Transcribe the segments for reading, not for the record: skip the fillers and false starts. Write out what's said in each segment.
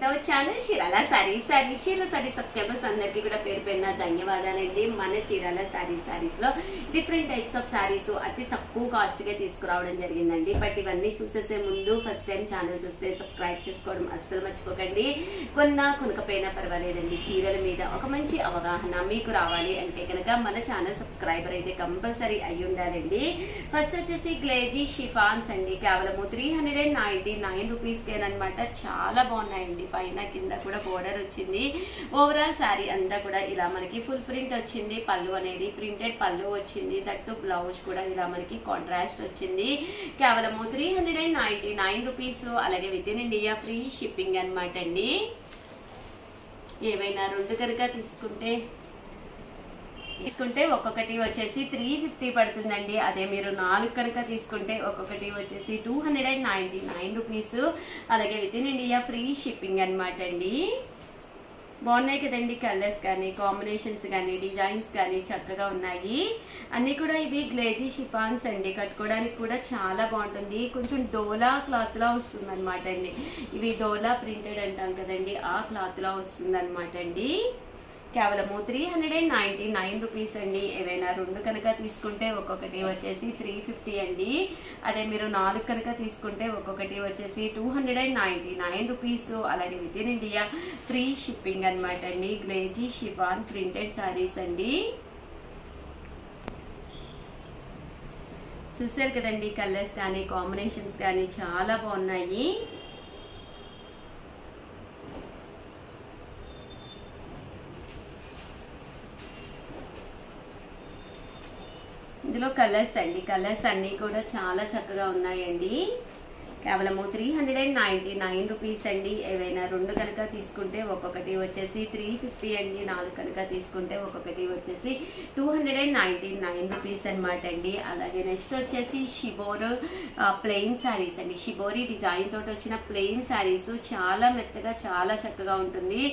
To our channel Chirala saris. Chirala saris subscribers అందరికీ కూడా పేరు పేరున ధన్యవాదాలండి. మన చీరాల సారీస్ లో డిఫరెంట్ టైప్స్ ఆఫ్ సారీస్ అతి తక్కువ కాస్ట్ గా తీసుకురావడం జరిగిందండి. బట్ ఇవన్నీ చూసేసే ముందు ఫస్ట్ టైం ఛానల్ చూస్తే సబ్స్క్రైబ్ చేసుకోవడం అస్సలు మర్చిపోకండి. కొనకపోయినా పర్వాలేదండి, చీరల మీద ఒక మంచి అవగాహన మీకు రావాలి అంటే కనుక మన ఛానల్ సబ్స్క్రైబర్ అయితే కంపల్సరీ అయి ఉండాలండి. ఫస్ట్ వచ్చేసి గ్లేజీ షిఫాన్స్ అండి, కేవలం 399 రూపీస్కేనమాట. చాలా బాగున్నాయండి. పైన కింద కూడా బోర్డర్ వచ్చింది. ఓవరాల్ శారీ అంతా కూడా ఇలా మనకి ఫుల్ ప్రింట్ వచ్చింది. పళ్ళు అనేది ప్రింటెడ్ పళ్ళు వచ్చింది. దట్టు బ్లౌజ్ కూడా ఇలా మనకి కాంట్రాస్ట్ వచ్చింది. కేవలం 399 రూపీస్. అలాగే with in India free shipping అనమాట అండి. ఏవైనా రెండు కనుక తీసుకుంటే ఒక్కొక్కటి వచ్చేసి 350 పడుతుందండి. అదే మీరు 4 కనుక తీసుకుంటే ఒక్కొక్కటి వచ్చేసి 299 రూపీస్. అలాగే with in India free shipping అనమాట అండి. బాగున్నాయి కదండి. కలర్స్ కానీ కాంబినేషన్స్ కానీ డిజైన్స్ కానీ చక్కగా ఉన్నాయి. అన్నీ కూడా ఇవి గ్లేజీ షిఫాన్స్ అండి. కట్టుకోవడానికి కూడా చాలా బాగుంటుంది. కొంచెం డోలా క్లాత్ లా వస్తుంది అనమాట అండి. ఇవి డోలా ప్రింటెడ్ అంటాం కదండి, ఆ క్లాత్ లా వస్తుంది అనమాట అండి. కేవలం 399 రూపీస్ అండి. ఏవైనా రెండు కనుక తీసుకుంటే ఒక్కొక్కటి వచ్చేసి 350 అండి. అదే మీరు 4 కనుక తీసుకుంటే ఒక్కొక్కటి వచ్చేసి 299 రూపీస్. అలాగే with in India free shipping అనమాట అండి. గ్లేజీ షిఫాన్ ప్రింటెడ్ శారీస్ అండి. చూసారు కదండి, కలర్స్ కానీ కాంబినేషన్స్ కానీ చాలా బాగున్నాయి. ఇందులో కలర్స్ అండి, కలర్స్ అన్నీ కూడా చాలా చక్కగా ఉన్నాయండి. కేవలం 399 రూపీస్ అండి. ఏవైనా రెండు కనుక తీసుకుంటే ఒక్కొక్కటి వచ్చేసి 350 అండి. 4 కనుక తీసుకుంటే ఒక్కొక్కటి వచ్చేసి 299 రూపీస్ అనమాట అండి. అలాగే నెక్స్ట్ వచ్చేసి షిబోర్ ప్లెయిన్ శారీస్ అండి. షిబోరీ డిజైన్ తోటి వచ్చిన ప్లెయిన్ శారీస్ చాలా మెత్తగా చాలా చక్కగా ఉంటుంది.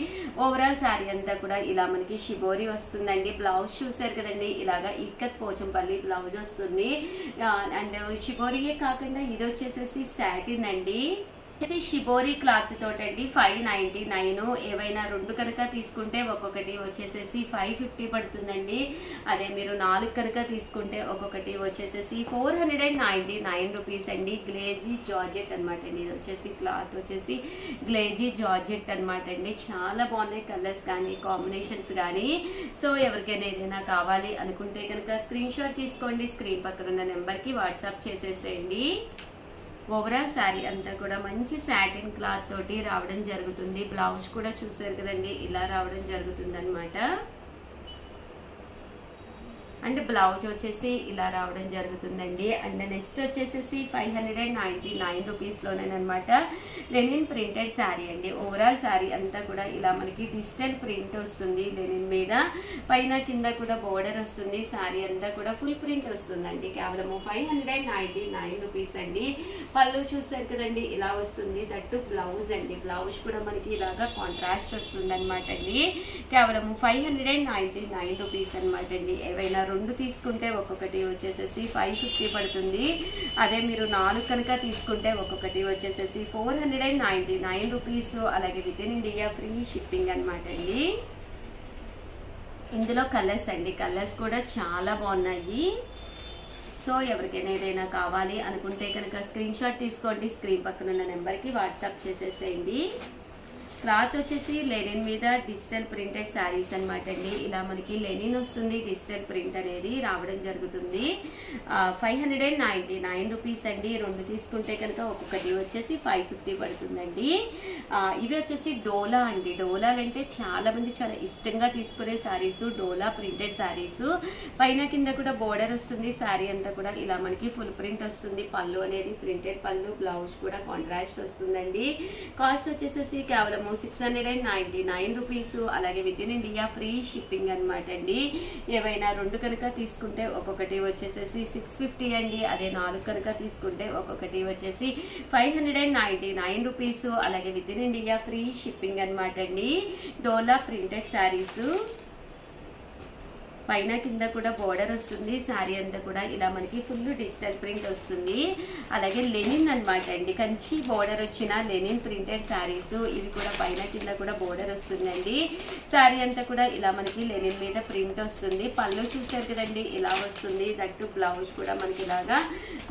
ఓవరాల్ శారీ అంతా కూడా ఇలా మనకి షిబోరీ వస్తుందండి. బ్లౌజ్ చూసారు కదండి, ఇలాగా ఇక్కత్ పోచంపల్లి బ్లౌజ్ వస్తుంది. అండ్ షిబోరీయే కాకుండా ఇది వచ్చేసేసి సాటిన్ అండి. షిబోరీ క్లాత్ తోటండి 599. ఏవైనా రెండు కనుక తీసుకుంటే ఒక్కొక్కటి వచ్చేసేసి 550 పడుతుందండి. అదే మీరు 4 కనుక తీసుకుంటే ఒక్కొక్కటి వచ్చేసేసి 499 రూపీస్ అండి. గ్లేజీ జార్జెట్ అనమాట అండి. ఇది వచ్చేసి క్లాత్ వచ్చేసి గ్లేజీ జార్జెట్ అనమాట అండి. చాలా బాగున్నాయి కలర్స్ కానీ కాంబినేషన్స్ కానీ. సో ఎవరికైనా ఏదైనా కావాలి అనుకుంటే కనుక స్క్రీన్ షాట్ తీసుకోండి. స్క్రీన్ పక్కన ఉన్న నెంబర్కి వాట్సాప్ చేసేసేయండి. ఓవరాల్ శారీ అంతా కూడా మంచి సాటిన్ క్లాత్ తోటి రావడం జరుగుతుంది. బ్లౌజ్ కూడా చూసారు కదండి, ఇలా రావడం జరుగుతుంది అనమాట. అండ్ బ్లౌజ్ వచ్చేసి ఇలా రావడం జరుగుతుందండి. అండ్ నెక్స్ట్ వచ్చేసేసి 599 రూపీస్లోనేనమాట లెనిన్ ప్రింటెడ్ శారీ అండి. ఓవరాల్ శారీ అంతా కూడా ఇలా మనకి డిజిటల్ ప్రింట్ వస్తుంది లెనిన్ మీద. పైన కింద కూడా బోర్డర్ వస్తుంది. శారీ అంతా కూడా ఫుల్ ప్రింట్ వస్తుందండి. కేవలం 599 రూపీస్ అండి. పళ్ళు చూసారు కదండి, ఇలా వస్తుంది. దట్టు బ్లౌజ్ అండి. బ్లౌజ్ కూడా మనకి ఇలాగా కాంట్రాస్ట్ వస్తుంది అనమాట అండి. కేవలం 599 రూపీస్ అనమాట అండి. ఏవైనా రెండు తీసుకుంటే ఒక్కొక్కటి వచ్చేసేసి 550 పడుతుంది. అదే మీరు 4 కనుక తీసుకుంటే ఒక్కొక్కటి వచ్చేసేసి 499 రూపీస్. అలాగే with in India free shipping అనమాట అండి. ఇందులో కలర్స్ అండి, కలర్స్ కూడా చాలా బాగున్నాయి. సో ఎవరికైనా ఏదైనా కావాలి అనుకుంటే కనుక స్క్రీన్ షాట్ తీసుకోండి. స్క్రీన్ పక్కన ఉన్న నెంబర్కి వాట్సాప్ చేసేసేయండి. క్లాత్ వచ్చేసి లెనిన్ మీద డిజిటల్ ప్రింటెడ్ శారీస్ అనమాట అండి. ఇలా మనకి లెనిన్ వస్తుంది, డిజిటల్ ప్రింట్ అనేది రావడం జరుగుతుంది. 599 రూపీస్ అండి. రెండు తీసుకుంటే కనుక ఒక్కొక్కటి వచ్చేసి 550 పడుతుందండి. ఇవి వచ్చేసి డోలా అండి. డోలాలు అంటే చాలా మంది చాలా ఇష్టంగా తీసుకునే శారీస్ డోలా ప్రింటెడ్ శారీస్. పైన కింద కూడా బోర్డర్ వస్తుంది. శారీ అంతా కూడా ఇలా మనకి ఫుల్ ప్రింట్ వస్తుంది. పళ్ళు అనేది ప్రింటెడ్ పళ్ళు, బ్లౌజ్ కూడా కాంట్రాస్ట్ వస్తుందండి. కాస్ట్ వచ్చేసేసి కేవలం 699 రూపీస్. అలాగే with in India free shipping అనమాట అండి. ఏవైనా రెండు కనుక తీసుకుంటే ఒక్కొక్కటి వచ్చేసేసి 650 అండి. అదే 4 కనుక తీసుకుంటే ఒక్కొక్కటి వచ్చేసి 599 రూపీస్. అలాగే with in India free shipping అనమాట అండి. డోలా ప్రింటెడ్ శారీస్ పైన కింద కూడా బోర్డర్ వస్తుంది. శారీ అంతా కూడా ఇలా మనకి ఫుల్ డిజిటల్ ప్రింట్ వస్తుంది. అలాగే లెనిన్ అన్నమాట అండి, కంచి బోర్డర్ వచ్చిన లెనిన్ ప్రింటెడ్ శారీస్. ఇవి కూడా పైన కింద కూడా బోర్డర్ వస్తుందండి. శారీ అంతా కూడా ఇలా మనకి లెనిన్ మీద ప్రింట్ వస్తుంది. పళ్ళు చూసారు కదండి, ఇలా వస్తుంది. దట్టు బ్లౌజ్ కూడా మనకి ఇలాగా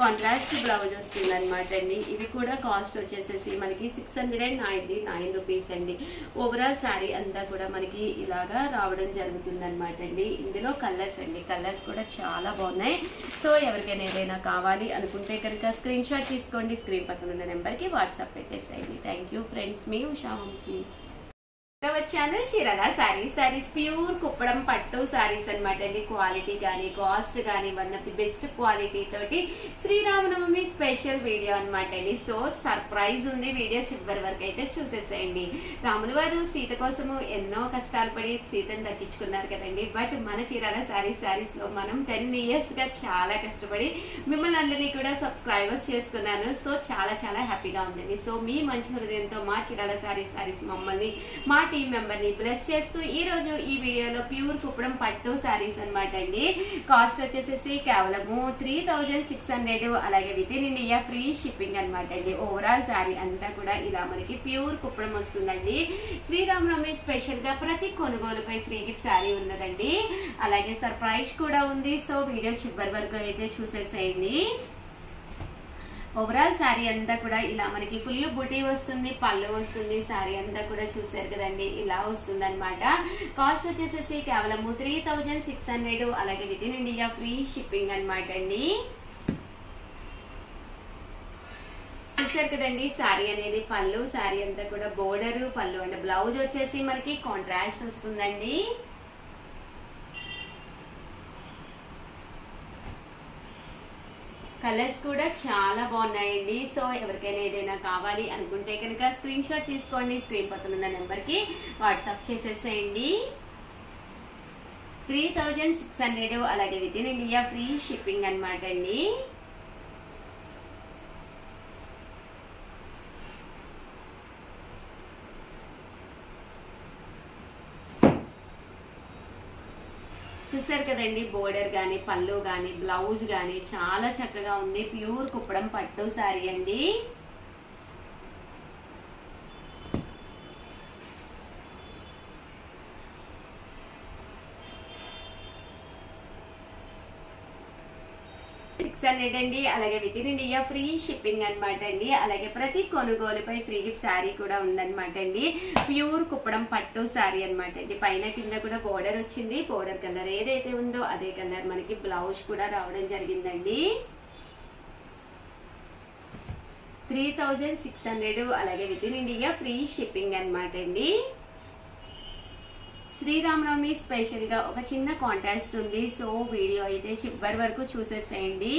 కాంట్రాస్ట్ బ్లౌజ్ వస్తుంది అనమాట అండి. ఇవి కూడా కాస్ట్ వచ్చేసేసి మనకి 699 రూపీస్ అండి. ఓవరాల్ శారీ అంతా కూడా మనకి ఇలాగా రావడం జరుగుతుంది అనమాట అండి. ఇందులో కలర్స్ అండి, కలర్స్ కూడా చాలా బాగున్నాయి. సో ఎవరికైనా ఏదైనా కావాలి అనుకుంటే కనుక స్క్రీన్ షాట్ తీసుకోండి. స్క్రీన్ పక్కన ఉన్న నెంబర్కి వాట్సాప్ పెట్టేసేయండి. థ్యాంక్ యూ ఫ్రెండ్స్, మీ ఉషా వంశీ. ఛానల్ చీరాల సారీస్ ప్యూర్ కుప్పడం పట్టు సారీస్ అనమాట అండి. క్వాలిటీ కానీ కాస్ట్ కానీ one of the best quality తోటి శ్రీరామనవమి స్పెషల్ వీడియో అనమాట అండి. సో సర్ప్రైజ్ ఉంది, వీడియో చివరి వరకు అయితే చూసేసేయండి. రాముల వారు సీత కోసము ఎన్నో కష్టాలు పడి సీతను దక్కించుకున్నారు కదండి. బట్ మన చీరాల సారీస్ లో మనం 10 years గా చాలా కష్టపడి మిమ్మల్ని అందరినీ కూడా సబ్స్క్రైబర్స్ చేసుకున్నాను. సో చాలా చాలా హ్యాపీగా ఉందండి. సో మీ మంచి హృదయంతో మా చీరాల సారీస్ మమ్మల్ని మా టీమ్ మెంబర్ ని బ్లెస్ చేస్తూ ఈ రోజు ఈ వీడియోలో ప్యూర్ కుప్పడం పట్టు సారీస్ అనమాట అండి. కాస్ట్ వచ్చేసేసి కేవలము 3600, అలాగే with in India free shipping అనమాట అండి. ఓవరాల్ సారీ అంతా కూడా ఇలా మనకి ప్యూర్ కుప్పడం వస్తుందండి. శ్రీరామనవమి స్పెషల్ గా ప్రతి కొనుగోలుపై ఫ్రీ గిఫ్ట్ సారీ ఉన్నదండి. అలాగే సర్ప్రైజ్ కూడా ఉంది. సో వీడియో చివరి వరకు అయితే చూసేసేయండి. ఓవరాల్ శారీ అంతా కూడా ఇలా మనకి ఫుల్ బుటీ వస్తుంది, పళ్ళు వస్తుంది. శారీ అంతా కూడా చూసారు కదండి, ఇలా వస్తుంది అనమాట. కాస్ట్ వచ్చేసేసి కేవలము 3600, అలాగే with in India free shipping అనమాట అండి. చూసారు కదండి, శారీ అనేది పళ్ళు, శారీ అంతా కూడా బోర్డర్, పళ్ళు అంటే బ్లౌజ్ వచ్చేసి మనకి కాంట్రాస్ట్ వస్తుందండి. కలర్స్ కూడా చాలా బాగున్నాయండి. సో ఎవరికైనా ఏదైనా కావాలి అనుకుంటే కనుక స్క్రీన్ షాట్ తీసుకోండి. స్క్రీన్ పక్కన ఉన్న నెంబర్కి వాట్సాప్ చేసేసేయండి. 3600, అలాగే with in India free shipping అనమాట అండి. చూసారు కదండి, బోర్డర్ కానీ పళ్ళు కానీ బ్లౌజ్ కానీ చాలా చక్కగా ఉంది. ప్యూర్ కుప్పడం పట్టు శారీ అండి. అండి. అలాగే with in India free shipping అనమాట అండి. అలాగే ప్రతి కొనుగోలుపై ఫ్రీ గిఫ్ట్ శారీ కూడా ఉందన్నమాట అండి. ప్యూర్ కుప్పడం పట్టు శారీ అనమాట అండి. పైన కింద కూడా బోర్డర్ వచ్చింది. బోర్డర్ కలర్ ఏదైతే ఉందో అదే కలర్ మనకి బ్లౌజ్ కూడా రావడం జరిగిందండి. 3600, అలాగే with in India free shipping అనమాట అండి. శ్రీరామనవమి స్పెషల్ గా ఒక చిన్న కాంటెస్ట్ ఉంది. సో వీడియో అయితే చివరి వరకు చూసేసేయండి.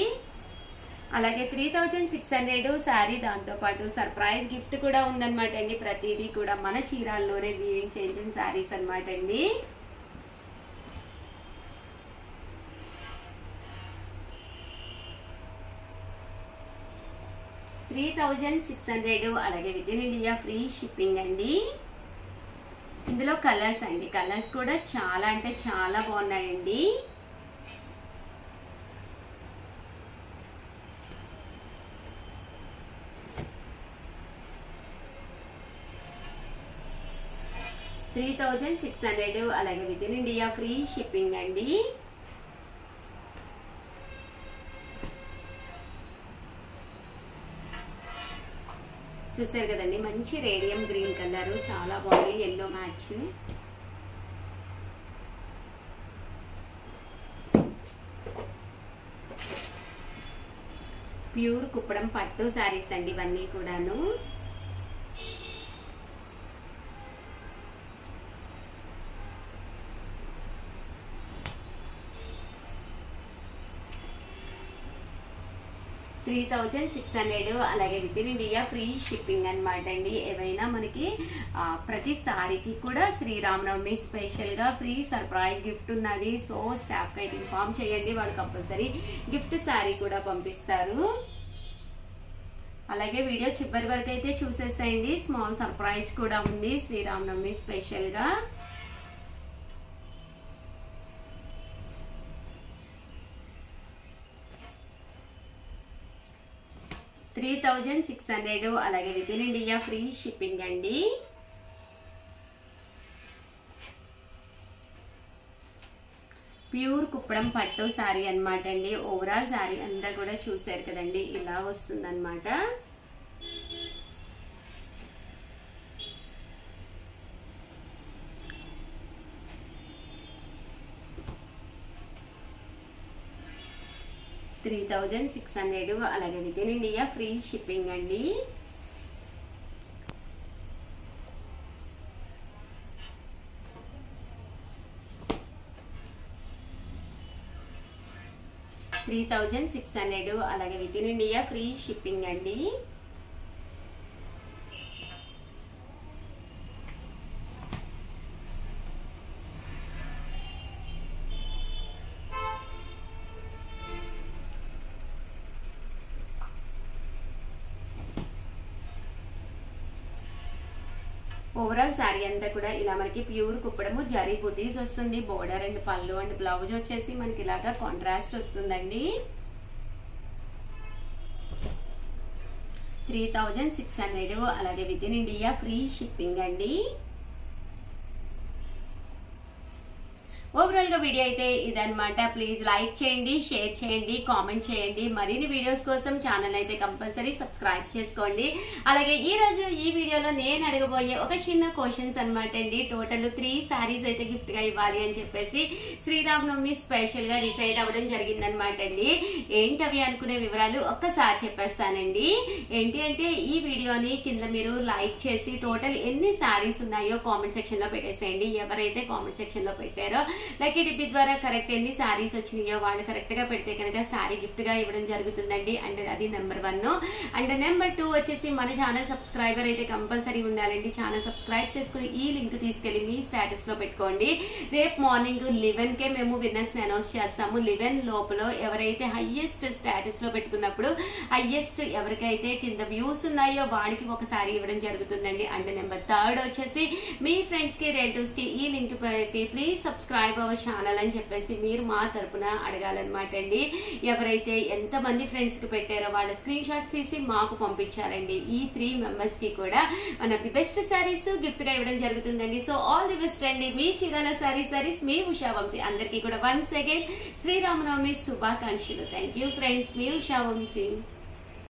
అలాగే 3600 శారీ, దాంతో పాటు సర్ప్రైజ్ గిఫ్ట్ కూడా ఉందన్నమాట అండి. ప్రతిదీ కూడా మన చీరాల్లోనే వీవింగ్ చేయించిన శారీస్ అనమాట అండి. $3600, అలాగే with in India free shipping అండి. ఇందులో కలర్స్ అండి, కలర్స్ కూడా చాలా అంటే చాలా బాగున్నాయండి. $3600, అలాగే with in India free shipping అండి. చూసారు కదండి, మంచి రేడియం గ్రీన్ కలర్ చాలా బాగుంది, ఎల్లో మ్యాచ్. ప్యూర్ కుప్పడం పట్టు శారీస్ అండి ఇవన్నీ కూడాను. $3600, అలాగే with in India free shipping అనమాట అండి. ఏవైనా మనకి ప్రతి సారీకి కూడా శ్రీరామనవమి స్పెషల్ గా ఫ్రీ సర్ప్రైజ్ గిఫ్ట్ ఉన్నది. సో స్టాఫ్ కి అయితే ఇన్ఫార్మ్ చేయండి, వాళ్ళు కంపల్సరీ గిఫ్ట్ సారీ కూడా పంపిస్తారు. అలాగే వీడియో చివరి వరకు అయితే చూసేసేయండి. స్మాల్ సర్ప్రైజ్ కూడా ఉంది శ్రీరామనవమి స్పెషల్ గా. 3600 అలాగే with in India free shipping అండి. ప్యూర్ కుప్పడం పట్టు శారీ అనమాట అండి. ఓవరాల్ శారీ అంతా కూడా చూసారు కదండి, ఇలా వస్తుందన్నమాట. $3,600 అలాగే with in India free shipping అండి. $3,600 అలాగే with in India free shipping అండి. ఓవరాల్ శారీ అంతా కూడా ఇలా మనకి ప్యూర్ కుప్పడము జరీ బుటీస్ వస్తుంది. బోర్డర్ అండ్ పళ్ళు అండ్ బ్లౌజ్ వచ్చేసి మనకి ఇలాగా కాంట్రాస్ట్ వస్తుందండి. 3600 అలాగే with in India free shipping అండి. ఓవరాల్ గా వీడియో అయితే ఇదన్నమాట. ప్లీజ్ లైక్ చేయండి, షేర్ చేయండి, కామెంట్ చేయండి. మరిన్ని వీడియోస్ కోసం ఛానల్ అయితే కంపల్సరీ సబ్స్క్రైబ్ చేసుకోండి. అలాగే ఈ రోజు ఈ వీడియోలో నేను అడగబోయే ఒక చిన్న క్వశ్చన్స్ అనమాట అండి. టోటల్ 3 శారీస్ అయితే గిఫ్ట్ గా ఇవ్వాలి అని చెప్పేసి శ్రీరామనవమి స్పెషల్ గా డిసైడ్ అవ్వడం జరిగిందనమాట అండి. ఏంటవి అనుకునే వివరాలు ఒక్కసారి చెప్పేస్తానండి. ఏంటి అంటే ఈ వీడియోని కింద మీరు లైక్ చేసి టోటల్ ఎన్ని శారీస్ ఉన్నాయో కామెంట్ సెక్షన్ లో పెట్టేసేయండి. ఎవరైతే కామెంట్ సెక్షన్ లో పెట్టారో లక్కీ డిప్పి ద్వారా కరెక్ట్ ఎన్ని శారీస్ వచ్చినాయో వాళ్ళు కరెక్ట్ గా పెడితే కనుక శారీ గిఫ్ట్ గా ఇవ్వడం జరుగుతుందండి. అండ్ అది నెంబర్ 1. అండ్ నెంబర్ 2 వచ్చేసి మన ఛానల్ సబ్స్క్రైబర్ అయితే కంపల్సరీ ఉండాలండి. ఛానల్ సబ్స్క్రైబ్ చేసుకుని ఈ లింక్ తీసుకెళ్లి మీ స్టేటస్ లో పెట్టుకోండి. రేపు మార్నింగ్ 11కే మేము విన్నర్స్ ని అనౌన్స్ చేస్తాము. 11 లోపల ఎవరైతే హైయెస్ట్ స్టేటస్ లో పెట్టుకున్నప్పుడు హైయెస్ట్ ఎవరికైతే కింద వ్యూస్ ఉన్నాయో వాళ్ళకి ఒక శారీ ఇవ్వడం జరుగుతుందండి. అండ్ నెంబర్ 3 వచ్చేసి మీ ఫ్రెండ్స్ కి రిలేటివ్స్ కి ఈ లింక్ పెట్టి ప్లీజ్ సబ్స్క్రైబ్ అవర్ ఛానల్ అని చెప్పేసి మీరు మా తరపున అడగాలన్నమాట అండి. ఎవరైతే ఎంతమంది ఫ్రెండ్స్ కి పెట్టారో వాళ్ళ స్క్రీన్ షాట్స్ తీసి మాకు పంపించారండి. ఈ 3 మెంబర్స్ కి కూడా మన బెస్ట్ శారీస్ గిఫ్ట్ గా ఇవ్వడం జరుగుతుందండి. సో ఆల్ ది బెస్ట్ అండి. మీ చీరాల శారీస్ మీ ఉషా వంశీ. అందరికీ కూడా వన్స్ అగైన్ శ్రీరామనవమి శుభాకాంక్షలు. Thank you friends. మీ ఉషా వంశీ.